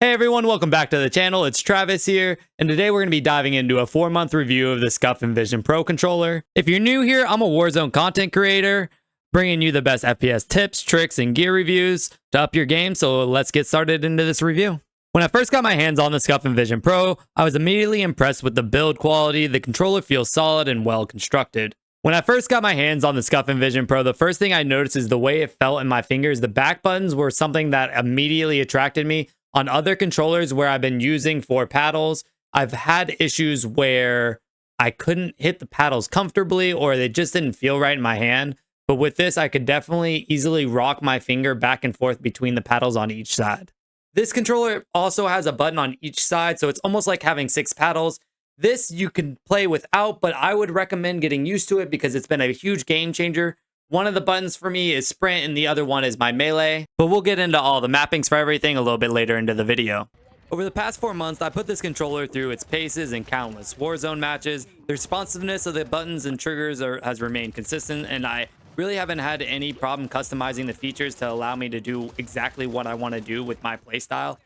Hey everyone, welcome back to the channel. It's Travis here, and today we're going to be diving into a 4-month review of the Scuf Envision Pro controller. If you're new here, I'm a Warzone content creator, bringing you the best FPS tips, tricks, and gear reviews to up your game, so let's get started into this review. When I first got my hands on the Scuf Envision Pro, I was immediately impressed with the build quality. The controller feels solid and well constructed. When I first got my hands on the Scuf Envision Pro, the first thing I noticed is the way it felt in my fingers. The back buttons were something that immediately attracted me. On other controllers where I've been using for paddles, I've had issues where I couldn't hit the paddles comfortably or they just didn't feel right in my hand. But with this, I could definitely easily rock my finger back and forth between the paddles on each side. This controller also has a button on each side, so it's almost like having 6 paddles. This you can play without, but I would recommend getting used to it because it's been a huge game changer. One of the buttons for me is sprint and the other one is my melee, but we'll get into all the mappings for everything a little bit later into the video. Over the past 4 months, I put this controller through its paces in countless Warzone matches. The responsiveness of the buttons and triggers has remained consistent, and I really haven't had any problem customizing the features to allow me to do exactly what I want to do with my playstyle.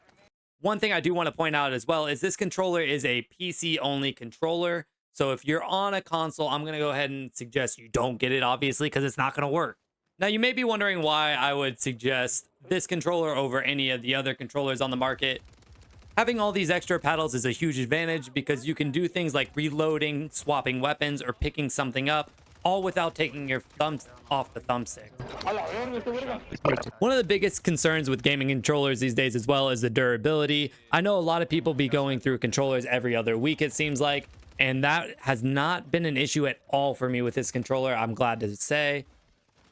One thing I do want to point out as well is this controller is a PC-only controller. So if you're on a console, I'm going to go ahead and suggest you don't get it, obviously, because it's not going to work. Now, you may be wondering why I would suggest this controller over any of the other controllers on the market. Having all these extra paddles is a huge advantage because you can do things like reloading, swapping weapons, or picking something up, all without taking your thumbs off the thumbstick. One of the biggest concerns with gaming controllers these days as well is the durability. I know a lot of people be going through controllers every other week, it seems like. And that has not been an issue at all for me with this controller, I'm glad to say.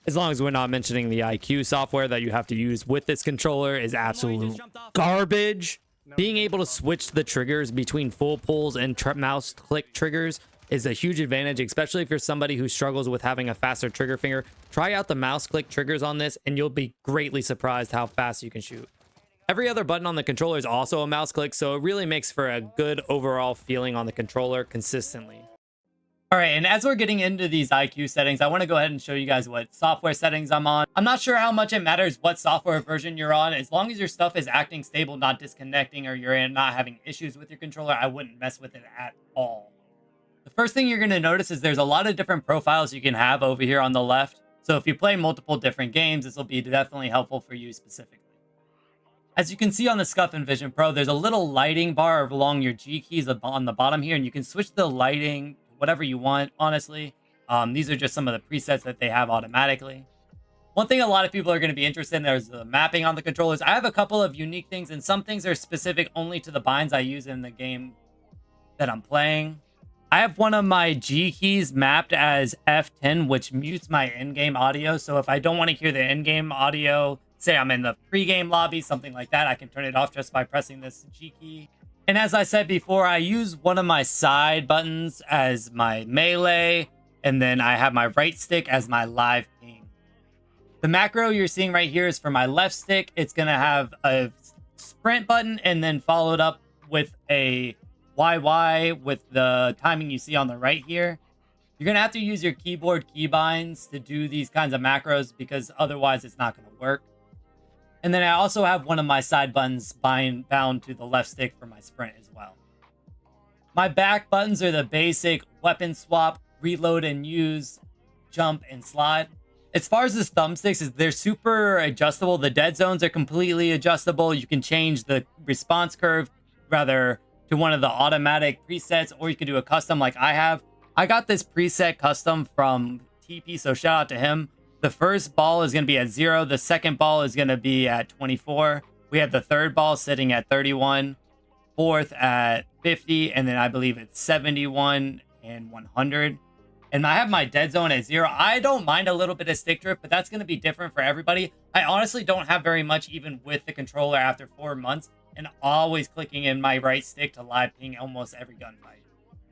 As long as we're not mentioning the ICUE software that you have to use with this controller is absolute garbage. Being able to switch the triggers between full pulls and mouse click triggers is a huge advantage, especially if you're somebody who struggles with having a faster trigger finger. Try out the mouse click triggers on this and you'll be greatly surprised how fast you can shoot. Every other button on the controller is also a mouse click, so it really makes for a good overall feeling on the controller consistently. All right, and as we're getting into these ICUE settings, I want to go ahead and show you guys what software settings I'm on. I'm not sure how much it matters what software version you're on. As long as your stuff is acting stable, not disconnecting, or you're not having issues with your controller, I wouldn't mess with it at all. The first thing you're going to notice is there's a lot of different profiles you can have over here on the left. So if you play multiple different games, this will be definitely helpful for you specifically. As you can see on the Scuf Envision Pro, there's a little lighting bar along your G keys on the bottom here, and you can switch the lighting whatever you want, honestly. These are just some of the presets that they have automatically. One thing a lot of people are going to be interested in is the mapping on the controllers. I have a couple of unique things, and some things are specific only to the binds I use in the game that I'm playing. I have one of my G keys mapped as F10, which mutes my in-game audio. So if I don't want to hear the in-game audio, say I'm in the pre-game lobby, something like that, I can turn it off just by pressing this G key. And as I said before, I use one of my side buttons as my melee, and then I have my right stick as my live ping. The macro you're seeing right here is for my left stick. It's going to have a sprint button and then followed up with a YY with the timing you see on the right here. You're going to have to use your keyboard keybinds to do these kinds of macros because otherwise it's not going to work. And then I also have one of my side buttons bound to the left stick for my sprint as well. My back buttons are the basic weapon swap, reload and use, jump and slide. As far as the thumbsticks, they're super adjustable. The dead zones are completely adjustable. You can change the response curve rather to one of the automatic presets, or you can do a custom like I have. I got this preset custom from TP, so shout out to him. The first ball is going to be at 0. The second ball is going to be at 24. We have the third ball sitting at 31. Fourth at 50. And then I believe it's 71 and 100. And I have my dead zone at 0. I don't mind a little bit of stick drift, but that's going to be different for everybody. I honestly don't have very much even with the controller after 4 months. And always clicking in my right stick to live ping almost every gunfight.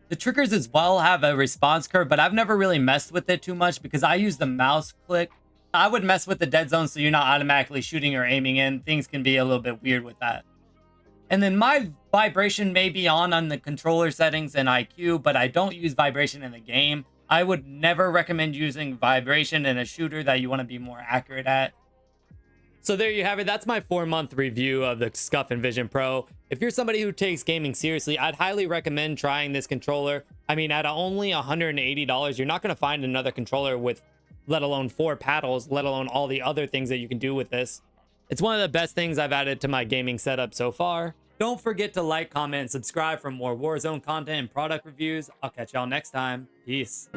The triggers as well have a response curve, but I've never really messed with it too much because I use the mouse click. I would mess with the dead zone so you're not automatically shooting or aiming in. Things can be a little bit weird with that. And then my vibration may be on the controller settings and ICUE, but I don't use vibration in the game. I would never recommend using vibration in a shooter that you want to be more accurate at. So there you have it. That's my 4-month review of the Scuf Envision Pro. If you're somebody who takes gaming seriously, I'd highly recommend trying this controller. I mean, at only $180, you're not going to find another controller with, let alone 4 paddles, let alone all the other things that you can do with this. It's one of the best things I've added to my gaming setup so far. Don't forget to like, comment, and subscribe for more Warzone content and product reviews. I'll catch y'all next time. Peace.